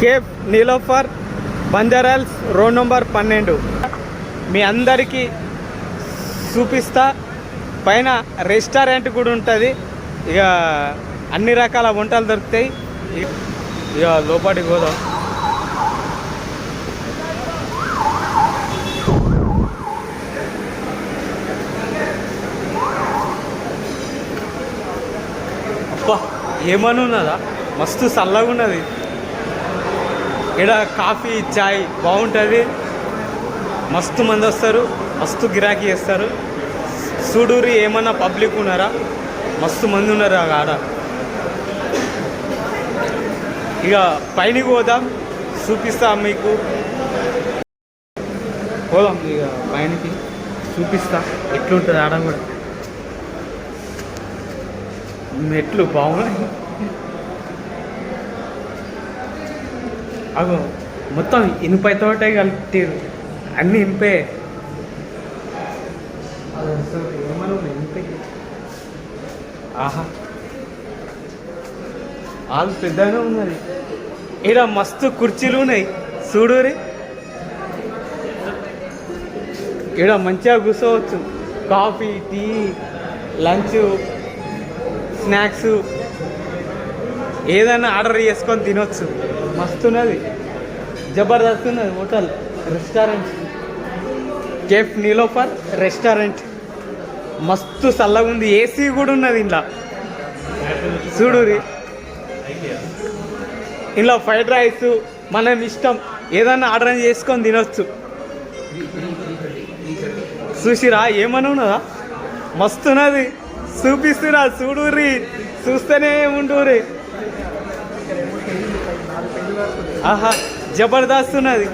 Cafe Niloufer Banjara Hills road number 12 మీ అందరికీ చూపిస్తా. పైన రెస్టారెంట్ కూడా ఉంటుంది. ఇక అన్ని రకాల వంటలు దొరుకుతాయి. ఇక లోపలికి పోదాం. అబ్బా ఏమని ఉన్నదా, మస్తు చల్లగా ఉన్నది. ఇక్కడ కాఫీ చాయ్ బాగుంటుంది. మస్తు మంది వస్తారు, మస్తు గిరాకీ చేస్తారు. చూడూరి ఏమన్నా పబ్లిక్ ఉన్నారా, మస్తు మంది ఉన్నారు ఆడ. ఇక పైనకి పోదాం, చూపిస్తా మీకు. పోదాం ఇక పైనకి చూపిస్తా ఎట్లుంటుంది ఆడ కూడా. మెట్లు బాగున్నాయి. అగో మొత్తం ఇనుపైతోటే కలిపారు, అన్నీ ఇనుపే. ఆహా వాళ్ళు పెద్దగానే ఉన్నది. ఇక్కడ మస్తు కుర్చీలు ఉన్నాయి చూడూరి. ఇక్కడ మంచిగా కూర్చోవచ్చు. కాఫీ, టీ, లంచ్, స్నాక్స్ ఏదైనా ఆర్డర్ చేసుకొని తినొచ్చు. మస్తున్నది, జబర్దస్త్ ఉన్నది hotel, restaurant. Cafe Niloufer restaurant మస్తు చల్లగా ఉంది. ఏసీ కూడా ఉన్నది ఇంట్లో చూడురి. ఇంట్లో ఫ్రైడ్ రైస్ మనం ఇష్టం ఏదన్నా ఆర్డర్ చేసుకొని తినొచ్చు. చూసిరా ఏమని ఉన్నదా, మస్తున్నది. చూపిస్తున్నా చూడుర్రి, చూస్తూనే ఉండుర్రి. ఆహా జబర్దస్త్ ఉన్నది.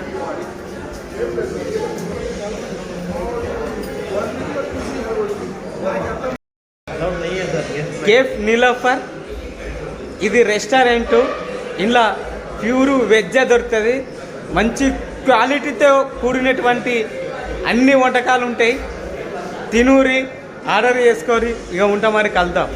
కేఫ్ నీలోఫర్ ఇది రెస్టారెంట్. ఇలా ప్యూరు వెజ్ దొరుకుతుంది. మంచి క్వాలిటీతో కూడినటువంటి అన్ని వంటకాలు ఉంటాయి. తినూరి, ఆర్డర్ చేసుకొని ఇక ఉంటాం. మరి కలుద్దాం.